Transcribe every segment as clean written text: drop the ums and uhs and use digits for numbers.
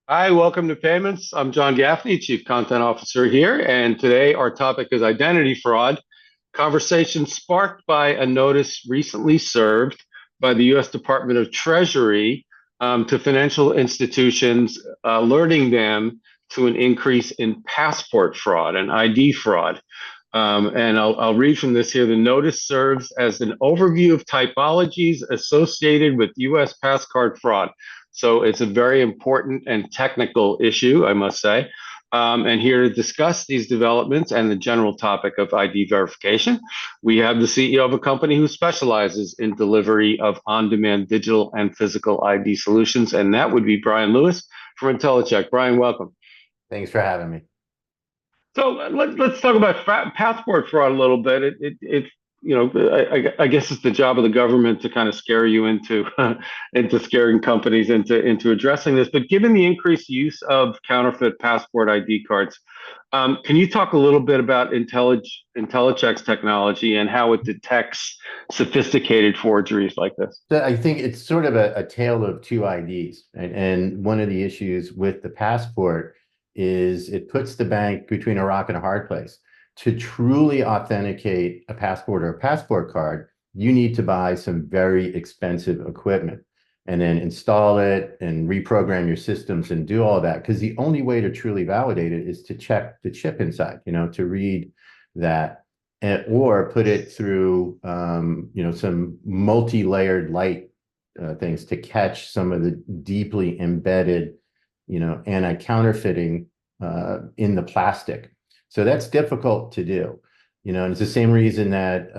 Hi, welcome to Payments. I'm John Gaffney, Chief Content Officer here, and today our topic is identity fraud. Conversation sparked by a notice recently served by the U.S. Department of Treasury to financial institutions, alerting them to an increase in passport fraud and ID fraud. And I'll read from this here. The notice serves as an overview of typologies associated with U.S. pass card fraud. So it's a very important and technical issue, I must say. And here to discuss these developments and the general topic of ID verification, we have the CEO of a company who specializes in delivery of on-demand digital and physical ID solutions, and that would be Brian Lewis from IntelliCheck. Brian, welcome. Thanks for having me. So let's talk about passport fraud a little bit. I guess it's the job of the government to kind of scare you into into scaring companies into addressing this. But given the increased use of counterfeit passport ID cards, can you talk a little bit about IntelliCheck's technology and how it detects sophisticated forgeries like this? So I think it's sort of a tale of two IDs, right? And one of the issues with the passport is it puts the bank between a rock and a hard place. To truly authenticate a passport or a passport card, you need to buy some very expensive equipment and then install it and reprogram your systems and do all that. Because the only way to truly validate it is to check the chip inside, to read that or put it through, some multi-layered light things to catch some of the deeply embedded, anti-counterfeiting in the plastic. So that's difficult to do, and it's the same reason that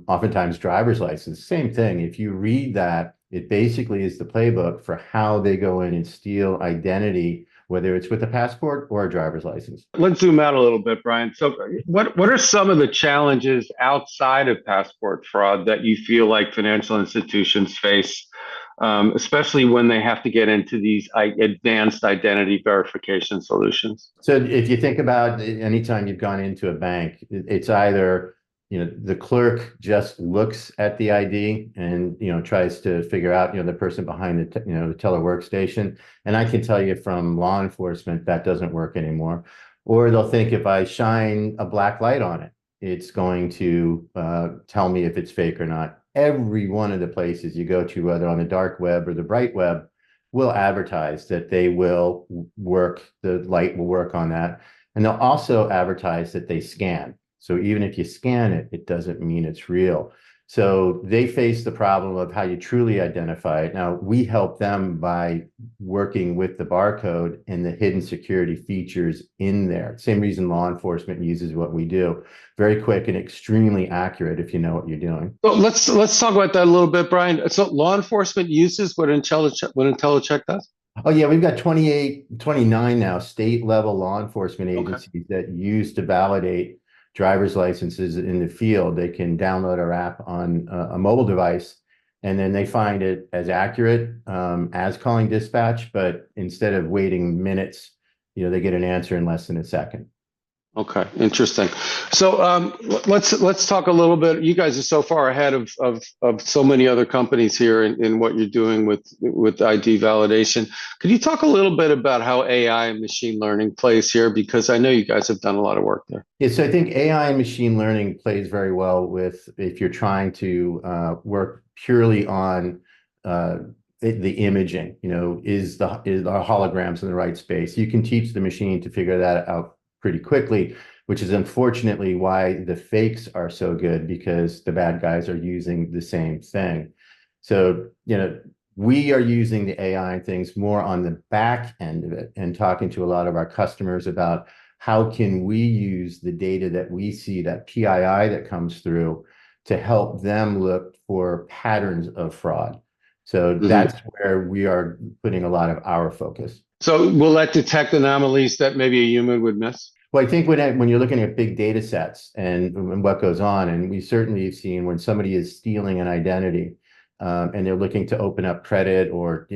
oftentimes driver's license, same thing. If you read that, it basically is the playbook for how they go in and steal identity, whether it's with a passport or a driver's license. Let's zoom out a little bit, Brian. So, what are some of the challenges outside of passport fraud that you feel like financial institutions face, especially when they have to get into these advanced identity verification solutions? So if you think about anytime you've gone into a bank, it's either, the clerk just looks at the ID and, tries to figure out, the person behind the teller workstation. And I can tell you from law enforcement, that doesn't work anymore. Or they'll think if I shine a black light on it, it's going to tell me if it's fake or not. Every one of the places you go to, whether on the dark web or the bright web, will advertise that they will work, the light will work on that. And they'll also advertise that they scan. So even if you scan it, it doesn't mean it's real. So they face the problem of how you truly identify it. Now, we help them by working with the barcode and the hidden security features in there. Same reason law enforcement uses what we do. Very quick and extremely accurate if you know what you're doing. So let's talk about that a little bit, Brian. So law enforcement uses what IntelliCheck does? Oh, yeah, we've got 28, 29 now state level law enforcement Okay. agencies that use to validate driver's licenses in the field. They can download our app on a mobile device, and then they find it as accurate as calling dispatch, but instead of waiting minutes, they get an answer in less than a second. Okay, interesting. So let's talk a little bit. You guys are so far ahead of so many other companies here in what you're doing with ID validation. Could you talk a little bit about how AI and machine learning plays here? Because I know you guys have done a lot of work there. Yeah, so I think AI and machine learning plays very well with if you're trying to work purely on the imaging. Is the holograms in the right space? You can teach the machine to figure that out pretty quickly, which is unfortunately why the fakes are so good, because the bad guys are using the same thing. So, we are using the AI and things more on the back end of it and talking to a lot of our customers about how can we use the data that we see, that PII that comes through, to help them look for patterns of fraud. So that's where we are putting a lot of our focus. So will that detect anomalies that maybe a human would miss? Well, I think when you're looking at big data sets and what goes on, and we certainly have seen when somebody is stealing an identity and they're looking to open up credit or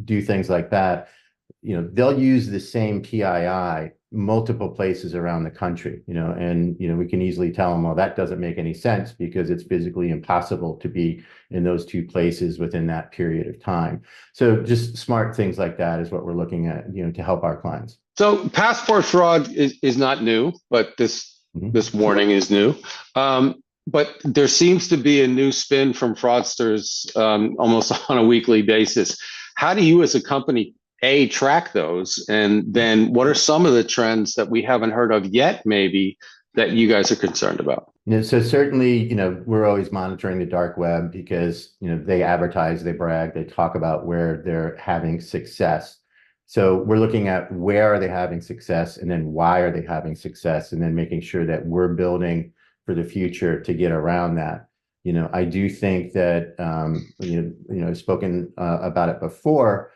do things like that, they'll use the same PII multiple places around the country, and we can easily tell them, well, that doesn't make any sense because it's physically impossible to be in those two places within that period of time. So just smart things like that is what we're looking at, to help our clients. So passport fraud is not new, but this warning is new. But there seems to be a new spin from fraudsters almost on a weekly basis. How do you as a company, A, track those? And then what are some of the trends that we haven't heard of yet, maybe, that you guys are concerned about? So certainly, we're always monitoring the dark web because, they advertise, they brag, they talk about where they're having success. So we're looking at where are they having success and then why are they having success, and then making sure that we're building for the future to get around that. I do think that, I've spoken about it before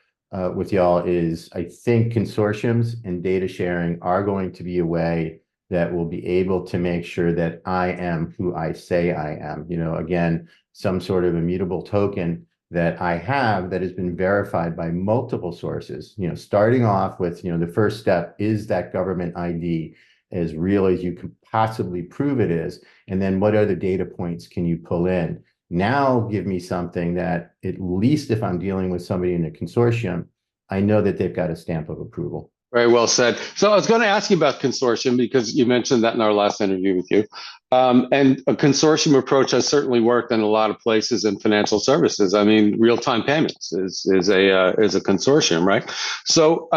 with y'all, is I think consortiums and data sharing are going to be a way that will be able to make sure that I am who I say I am. Again, some sort of immutable token that I have that has been verified by multiple sources, starting off with, the first step is that government ID as real as you can possibly prove it is. And then what other data points can you pull in? Now give me something that, at least if I'm dealing with somebody in a consortium, I know that they've got a stamp of approval. Very well said. So I was going to ask you about consortium because you mentioned that in our last interview with you. And a consortium approach has certainly worked in a lot of places in financial services. I mean, real-time payments is a consortium, right? So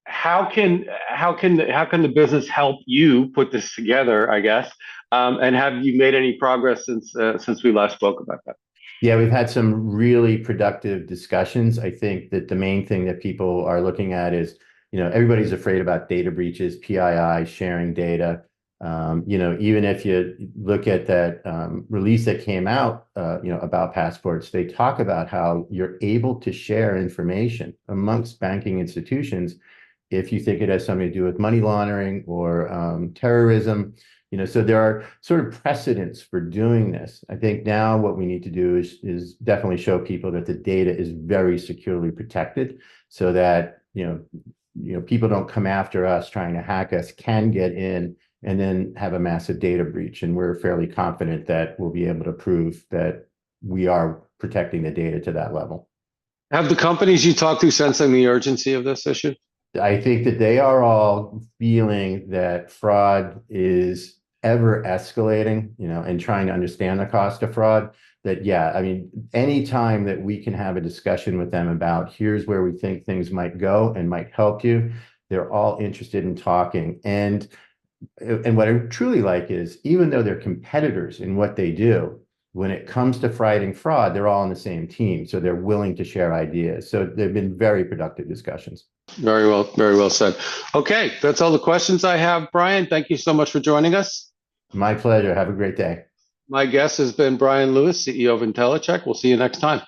how can the business help you put this together, I guess? And have you made any progress since we last spoke about that? Yeah, we've had some really productive discussions. I think that the main thing that people are looking at is, everybody's afraid about data breaches, PII, sharing data. Even if you look at that release that came out, about passports, they talk about how you're able to share information amongst banking institutions if you think it has something to do with money laundering or terrorism. So there are sort of precedents for doing this. I think now what we need to do is definitely show people that the data is very securely protected, so that people don't come after us trying to hack us, can get in and then have a massive data breach. And we're fairly confident that we'll be able to prove that we are protecting the data to that level. Have the companies you talk to sensing the urgency of this issue? I think that they are all feeling that fraud is ever escalating, and trying to understand the cost of fraud. That, yeah, I mean, anytime that we can have a discussion with them about here's where we think things might go and might help you, they're all interested in talking. And what I truly like is, even though they're competitors in what they do, when it comes to fighting fraud, they're all on the same team. So they're willing to share ideas. So they've been very productive discussions. Very well said. Okay, that's all the questions I have. Brian, thank you so much for joining us. My pleasure. Have a great day. My guest has been Brian Lewis, CEO of IntelliCheck. We'll see you next time.